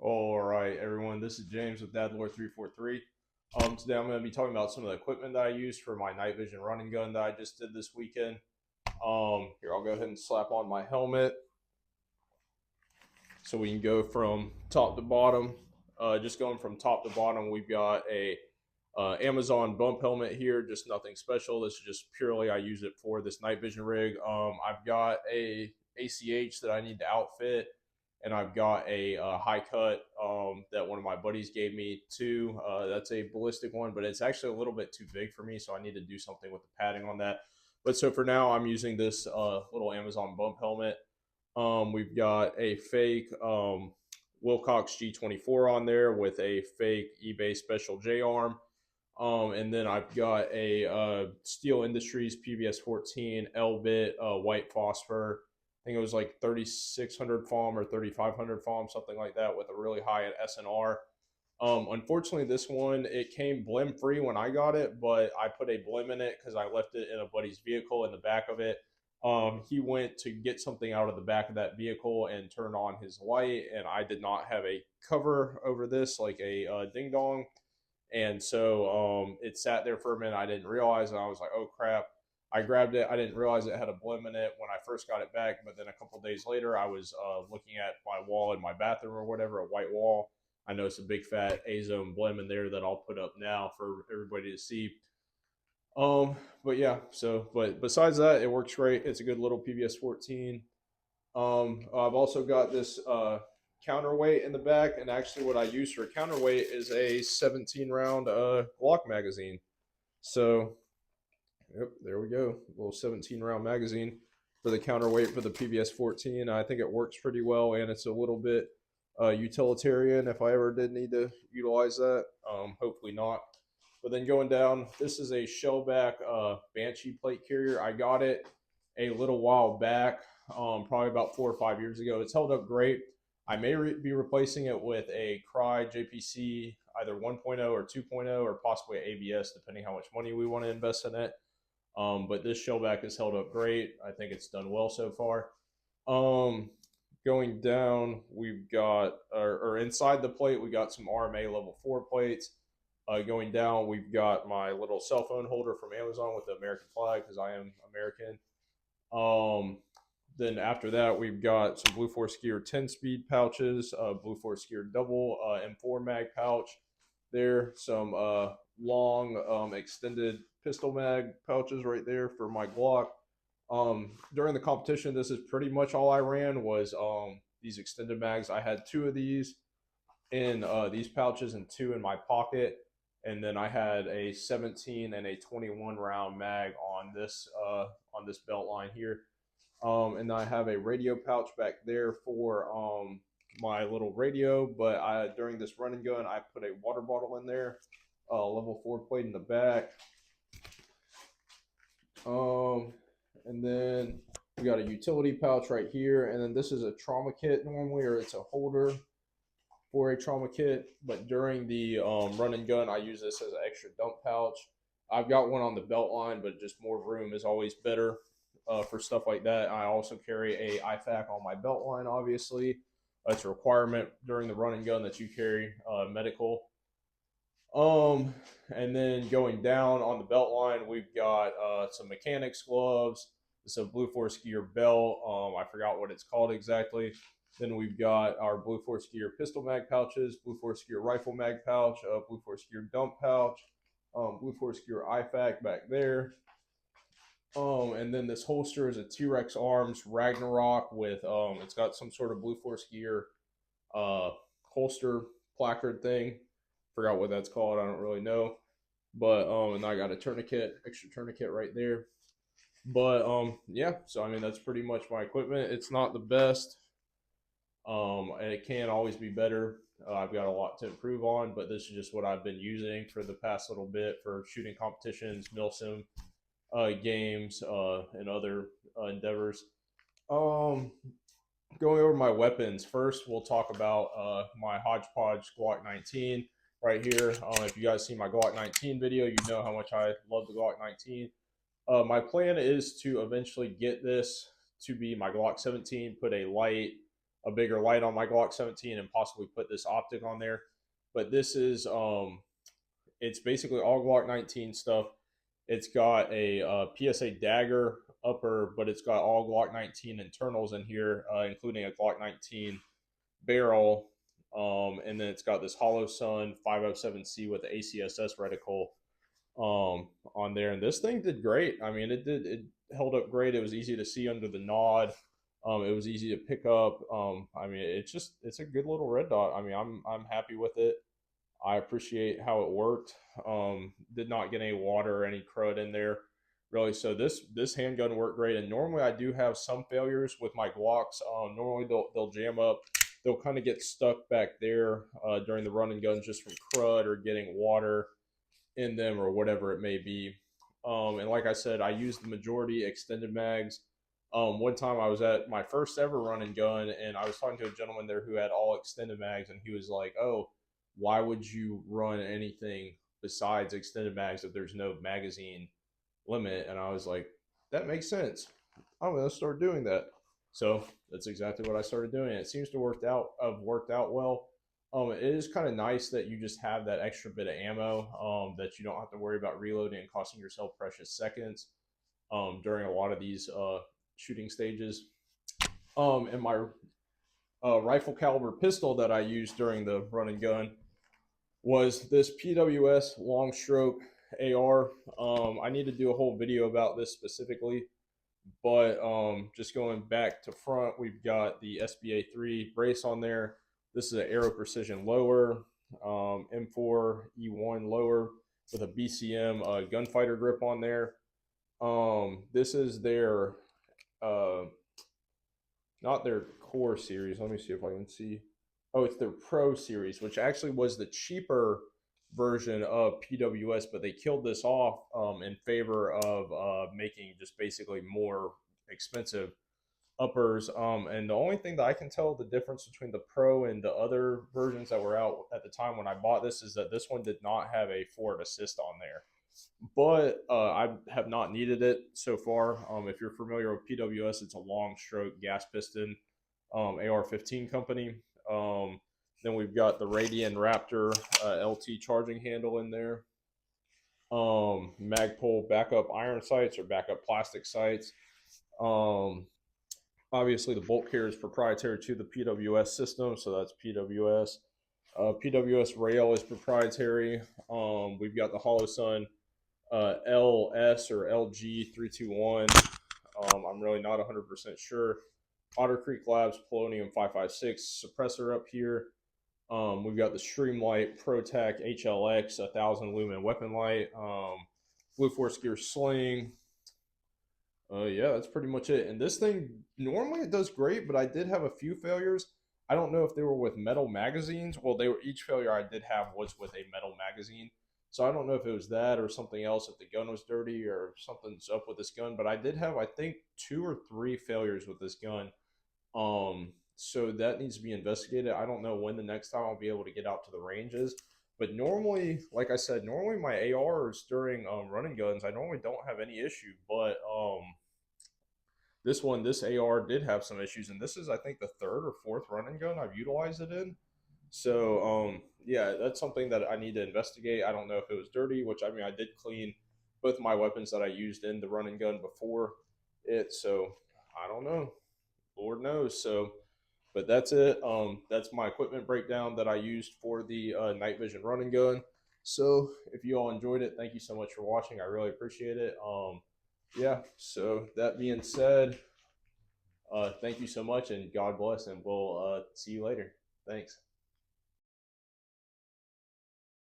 All right, everyone. This is James with DadLore343. Today I'm going to be talking about some of the equipment that I used for my night vision running gun that I just did this weekend. Here, I'll go ahead and slap on my helmet so we can go from top to bottom. Just going from top to bottom, we've got a Amazon bump helmet here. Just nothing special. This is just purely I use it for this night vision rig. I've got a ACH that I need to outfit, and I've got a high cut that one of my buddies gave me too. That's a ballistic one, but it's actually a little bit too big for me, so I need to do something with the padding on that. But so for now, I'm using this little Amazon bump helmet. We've got a fake Wilcox G24 on there with a fake eBay Special J arm. And then I've got a Steel Industries PBS 14 L-bit white phosphor. I think it was like 3600 FOM or 3500 FOM, something like that, with a really high SNR. Unfortunately, this one, it came blim free when I got it, but I put a blim in it because I left it in a buddy's vehicle in the back of it. He went to get something out of the back of that vehicle and turned on his light, and I did not have a cover over this, like a ding dong. And so it sat there for a minute. I didn't realize, and I was like, oh crap. I grabbed it. I didn't realize it had a blim in it when I first got it back. But then a couple days later, I was looking at my wall in my bathroom or whatever, a white wall. I noticed a big fat A-zone blim in there that I'll put up now for everybody to see. But yeah, but besides that, it works great. It's a good little PBS 14. I've also got this counterweight in the back, and actually, what I use for a counterweight is a 17 round Glock magazine. So, yep, there we go, a little 17 round magazine for the counterweight for the PBS 14. I think it works pretty well, and it's a little bit utilitarian if I ever did need to utilize that. Hopefully not. But then going down, this is a Shellback Banshee plate carrier. I got it a little while back, probably about 4 or 5 years ago. It's held up great. I may be replacing it with a Crye JPC, either 1.0 or 2.0, or possibly ABS, depending how much money we want to invest in it. But this Shellback has held up great. I think it's done well so far. Going down, we've got, or inside the plate, we got some RMA level 4 plates. Going down, we've got my little cell phone holder from Amazon with the American flag because I am American. Then after that, we've got some Blue Force Gear 10-speed pouches, Blue Force Gear double M4 mag pouch there, some long extended pistol mag pouches right there for my Glock. During the competition, this is pretty much all I ran was these extended mags. I had 2 of these in these pouches and 2 in my pocket. And then I had a 17 and a 21 round mag on this belt line here. And I have a radio pouch back there for my little radio. But during this run and gun, I put a water bottle in there, level 4 plate in the back. And then we got a utility pouch right here. And then this is a trauma kit normally, or it's a holder for a trauma kit, but during the run and gun, I use this as an extra dump pouch. I've got one on the belt line, but just more room is always better for stuff like that. I also carry a IFAK on my belt line, obviously. That's a requirement during the run and gun that you carry medical. And then going down on the belt line, we've got some mechanics gloves. It's a Blue Force Gear belt. I forgot what it's called exactly. Then we've got our Blue Force Gear pistol mag pouches, Blue Force Gear rifle mag pouch, Blue Force Gear dump pouch, Blue Force Gear IFAK back there. And then this holster is a T-Rex Arms Ragnarok with, it's got some sort of Blue Force Gear holster placard thing. Forgot what that's called. I don't really know. But, and I got a tourniquet, extra tourniquet right there. But, yeah, so I mean, that's pretty much my equipment. It's not the best. And it can always be better. I've got a lot to improve on, but this is just what I've been using for the past little bit for shooting competitions, milsim games, and other endeavors. Going over my weapons first, we'll talk about my Hodgepodge Glock 19 right here. If you guys see my Glock 19 video, you know how much I love the Glock 19. My plan is to eventually get this to be my Glock 17, put a light a bigger light on my Glock 17 and possibly put this optic on there. But this is it's basically all Glock 19 stuff. It's got a PSA dagger upper, but it's got all Glock 19 internals in here, including a Glock 19 barrel. And then it's got this Holosun 507C with the ACSS reticle on there. And this thing did great. I mean, it held up great. It was easy to see under the nod. It was easy to pick up. I mean, it's a good little red dot. I mean, I'm happy with it. I appreciate how it worked. Did not get any water or any crud in there, really. So this handgun worked great. And normally I do have some failures with my Glocks. Normally they'll jam up. They'll kind of get stuck back there during the run and gun just from crud or getting water in them or whatever it may be. And like I said, I used the majority extended mags. One time I was at my first ever run and gun, and I was talking to a gentleman there who had all extended mags, and he was like, "Oh, why would you run anything besides extended mags if there's no magazine limit?" And I was like, that makes sense. I'm going to start doing that. So that's exactly what I started doing. It seems to worked out well. It is kind of nice that you just have that extra bit of ammo, that you don't have to worry about reloading and costing yourself precious seconds during a lot of these shooting stages. And my rifle caliber pistol that I used during the run and gun was this PWS long stroke AR. I need to do a whole video about this specifically, but just going back to front, we've got the SBA3 brace on there. This is an Aero Precision lower, M4 E1 lower with a BCM gunfighter grip on there. This is their not their core series. Let me see if I can see. Oh, it's their Pro series, which actually was the cheaper version of PWS, but they killed this off in favor of making just basically more expensive uppers. And the only thing that I can tell the difference between the Pro and the other versions that were out at the time when I bought this is that this one did not have a forward assist on there. But I have not needed it so far. If you're familiar with PWS, it's a long stroke gas piston AR-15 company. Then we've got the Radian Raptor LT charging handle in there. Magpul backup iron sights or backup plastic sights. Obviously, the bolt carrier is proprietary to the PWS system, so that's PWS. PWS rail is proprietary. We've got the Holosun LS or LG321. I'm really not 100% sure. Otter Creek Labs Polonium 556 suppressor up here. We've got the Streamlight ProTac HLX 1000 lumen weapon light. Blue Force Gear sling. Yeah, that's pretty much it. And this thing, normally it does great, but I did have a few failures. I don't know if they were with metal magazines. Well, each failure I did have was with a metal magazine. So I don't know if it was that or something else, if the gun was dirty or something's up with this gun. But I did have, I think, 2 or 3 failures with this gun. So that needs to be investigated. I don't know when the next time I'll be able to get out to the ranges. But normally, like I said, normally my ARs during running guns, I normally don't have any issue. But this AR did have some issues. And this is, I think, the 3rd or 4th running gun I've utilized it in. So, yeah, that's something that I need to investigate. I don't know if it was dirty, which, I mean, I did clean both my weapons that I used in the run and gun before it. So, I don't know. Lord knows. So, but that's it. That's my equipment breakdown that I used for the night vision run and gun. So, if you all enjoyed it, thank you so much for watching. I really appreciate it. Yeah, so that being said, thank you so much, and God bless, and we'll see you later. Thanks.